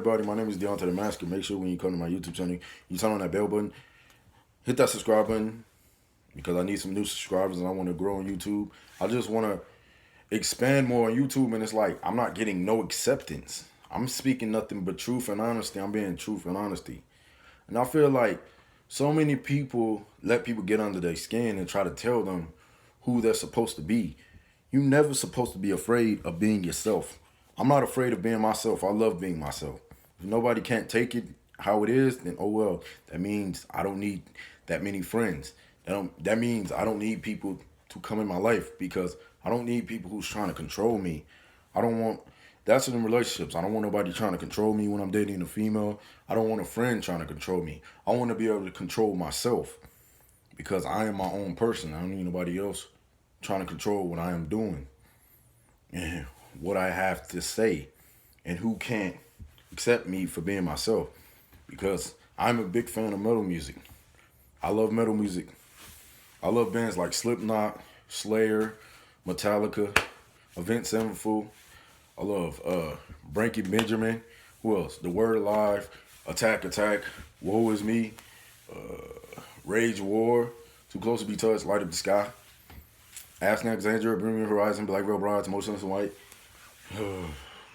everybody? My name is Deontay the Masker. Make sure when you come to my YouTube channel, you turn on that bell button, hit that subscribe button because I need some new subscribers and I want to grow on YouTube. I just want to expand more on YouTube, and it's like I'm not getting no acceptance. I'm speaking nothing but truth and honesty. I'm being truth and honesty. And I feel like so many people let people get under their skin and try to tell them who they're supposed to be. You never supposed to be afraid of being yourself. I'm not afraid of being myself. I love being myself. If nobody can't take it how it is, then oh well. That means I don't need that many friends. That means I don't need people to come in my life because I don't need people who's trying to control me. I don't want that's in relationships. I don't want nobody trying to control me when I'm dating a female. I don't want a friend trying to control me. I want to be able to control myself because I am my own person. I don't need nobody else trying to control what I am doing and what I have to say and who can't accept me for being myself because I'm a big fan of metal music. I love metal music. I love bands like Slipknot, Slayer, Metallica, Avenged Sevenfold. I love Breaking Benjamin. Who else? The Word Alive, Attack Attack, Woe Is Me, Rage War, Too Close to Be Touched, Light Up the Sky, Ask Alexandria, Bring Me Horizon, Black Veil Brides, Motionless in White,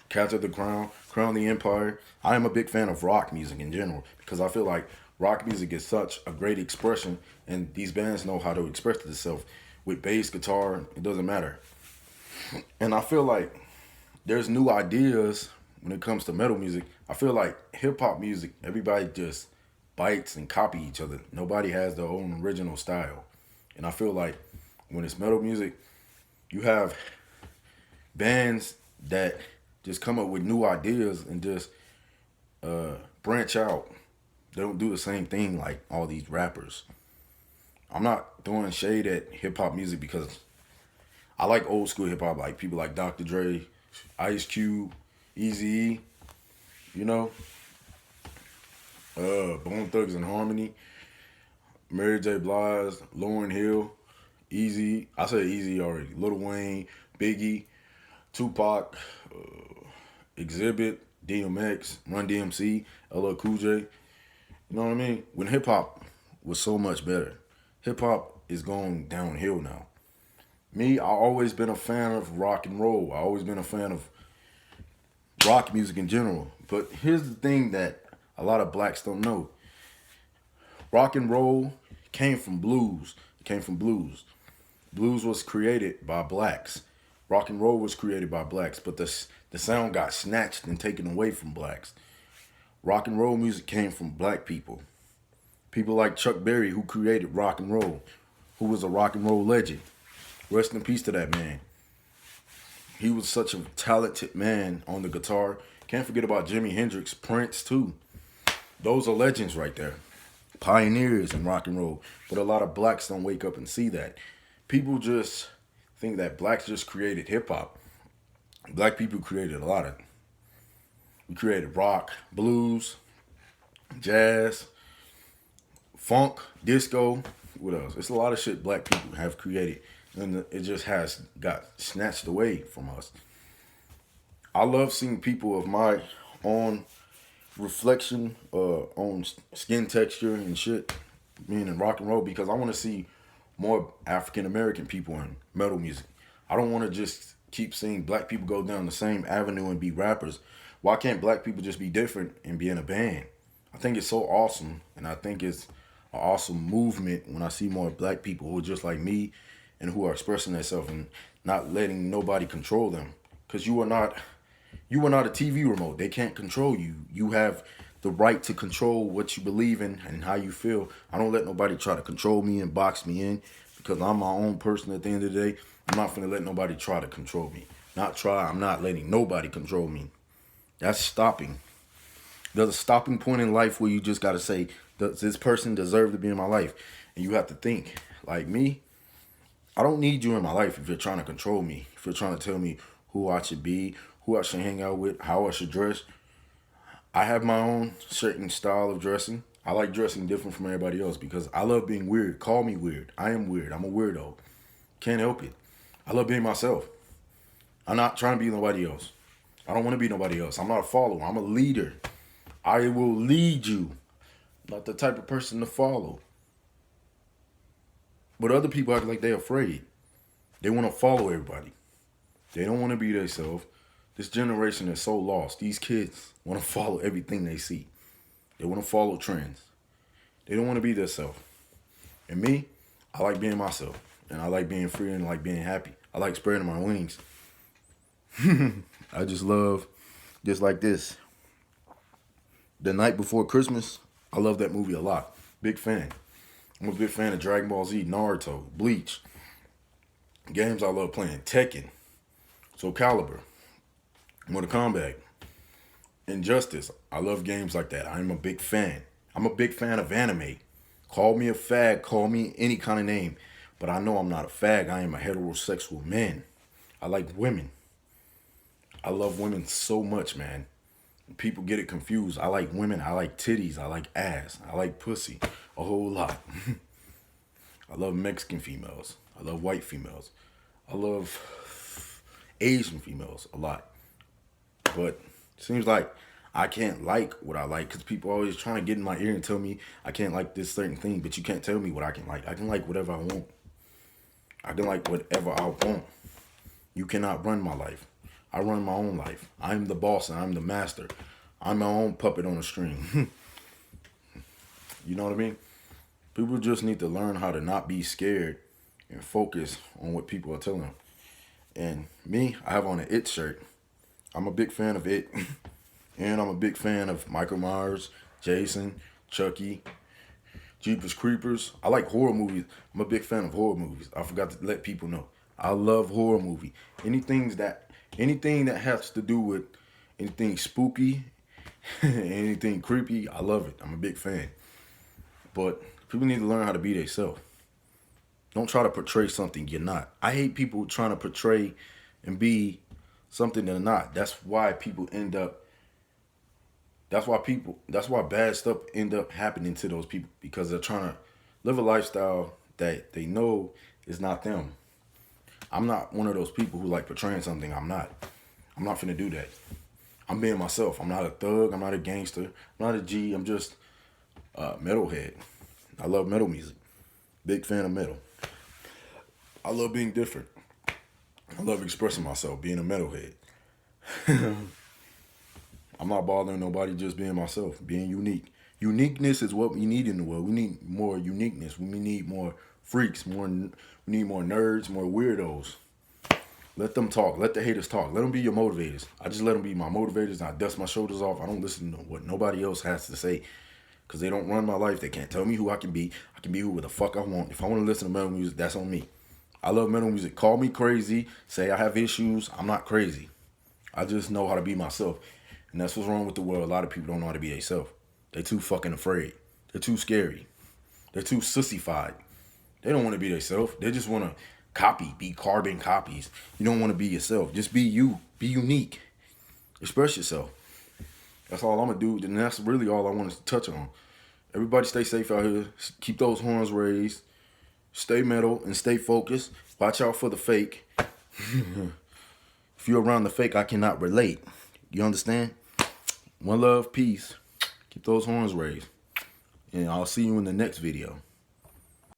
Capture the Crown, Crown the Empire. I am a big fan of rock music in general because I feel like rock music is such a great expression and these bands know how to express themselves with bass, guitar, it doesn't matter. And I feel like there's new ideas when it comes to metal music. I feel like hip hop music, everybody just bites and copy each other. Nobody has their own original style. And I feel like when it's metal music, you have bands that just come up with new ideas and just branch out. They don't do the same thing like all these rappers. I'm not throwing shade at hip hop music because I like old school hip hop, like people like Dr. Dre, Ice Cube, Eazy-E, you know, Bone Thugs and Harmony, Mary J. Blige, Lauryn Hill, Easy. I said Easy already. Lil Wayne, Biggie, Tupac, Exhibit, DMX, Run DMC, LL Cool J. You know what I mean? When hip hop was so much better, hip hop is going downhill now. Me, I always been a fan of rock and roll. I always been a fan of rock music in general. But here's the thing that a lot of blacks don't know. Rock and roll came from blues. It came from blues. Blues was created by blacks. Rock and roll was created by blacks, but the sound got snatched and taken away from blacks. Rock and roll music came from black people. People like Chuck Berry, who created rock and roll, who was a rock and roll legend. Rest in peace to that man. He was such a talented man on the guitar. Can't forget about Jimi Hendrix, Prince too. Those are legends right there. Pioneers in rock and roll. But a lot of blacks don't wake up and see that. People just think that blacks just created hip hop. Black people created a lot of it. We created rock, blues, jazz, funk, disco. What else? It's a lot of shit black people have created. And it just has got snatched away from us. I love seeing people of my own reflection, on skin texture and shit, being in rock and roll because I want to see more African American people in metal music. I don't want to just keep seeing black people go down the same avenue and be rappers. Why can't black people just be different and be in a band? I think it's so awesome, and I think it's an awesome movement when I see more black people who are just like me and who are expressing themselves and not letting nobody control them. Because you are not a TV remote. They can't control you. You have the right to control what you believe in and how you feel. I don't let nobody try to control me and box me in because I'm my own person at the end of the day. I'm not going to let nobody try to control me. I'm not letting nobody control me. That's stopping. There's a stopping point in life where you just got to say, does this person deserve to be in my life? And you have to think, like me, I don't need you in my life if you're trying to control me, if you're trying to tell me who I should be, who I should hang out with, how I should dress. I have my own certain style of dressing. I like dressing different from everybody else because I love being weird. Call me weird. I am weird. I'm a weirdo. Can't help it. I love being myself. I'm not trying to be nobody else. I don't want to be nobody else. I'm not a follower. I'm a leader. I will lead you. Not the type of person to follow. But other people act like they're afraid. They want to follow everybody. They don't want to be themselves. This generation is so lost. These kids want to follow everything they see. They want to follow trends. They don't want to be themselves. And me, I like being myself. And I like being free and I like being happy. I like spreading my wings. I just love, just like this. The Night Before Christmas, I love that movie a lot. Big fan. I'm a big fan of Dragon Ball Z, Naruto, Bleach. Games I love playing, Tekken, Soul Calibur, Mortal Kombat, Injustice. I love games like that. I'm a big fan. I'm a big fan of anime. Call me a fag, call me any kind of name. But I know I'm not a fag. I am a heterosexual man. I like women. I love women so much, man. People get it confused. I like women. I like titties. I like ass. I like pussy. A whole lot. I love Mexican females. I love white females. I love Asian females a lot. But it seems like I can't like what I like because people always trying to get in my ear and tell me I can't like this certain thing, but you can't tell me what I can like. I can like whatever I want. I can like whatever I want. You cannot run my life. I run my own life. I'm the boss and I'm the master. I'm my own puppet on a string. You know what I mean? People just need to learn how to not be scared and focus on what people are telling them. And me, I have on an It shirt. I'm a big fan of It. And I'm a big fan of Michael Myers, Jason, Chucky, Jeepers Creepers. I like horror movies. I'm a big fan of horror movies. I forgot to let people know. I love horror movie. Anything that has to do with anything spooky, anything creepy, I love it. I'm a big fan. But people need to learn how to be themselves. Don't try to portray something you're not. I hate people trying to portray and be something they're not. That's why bad stuff end up happening to those people because they're trying to live a lifestyle that they know is not them. I'm not one of those people who like portraying something I'm not. I'm not finna do that. I'm being myself. I'm not a thug. I'm not a gangster. I'm not a G. I'm just a metalhead. I love metal music. Big fan of metal. I love being different. I love expressing myself, being a metalhead. I'm not bothering nobody, just being myself, being unique. Uniqueness is what we need in the world. We need more uniqueness. We need more freaks, we need more nerds, more weirdos. Let them talk. Let the haters talk. Let them be your motivators. I just let them be my motivators and I dust my shoulders off. I don't listen to what nobody else has to say because they don't run my life. They can't tell me who I can be. I can be who the fuck I want. If I want to listen to metal music, that's on me. I love metal music. Call me crazy. Say I have issues. I'm not crazy. I just know how to be myself. And that's what's wrong with the world. A lot of people don't know how to be themselves. They're too fucking afraid. They're too scary. They're too sissified. They don't want to be themselves. They just want to be carbon copies. You don't want to be yourself. Just be you. Be unique. Express yourself. That's all I'm going to do. And that's really all I wanted to touch on. Everybody stay safe out here. Keep those horns raised. Stay metal and stay focused. Watch out for the fake. If you're around the fake, I cannot relate. You understand? One love, peace. Keep those horns raised. And I'll see you in the next video.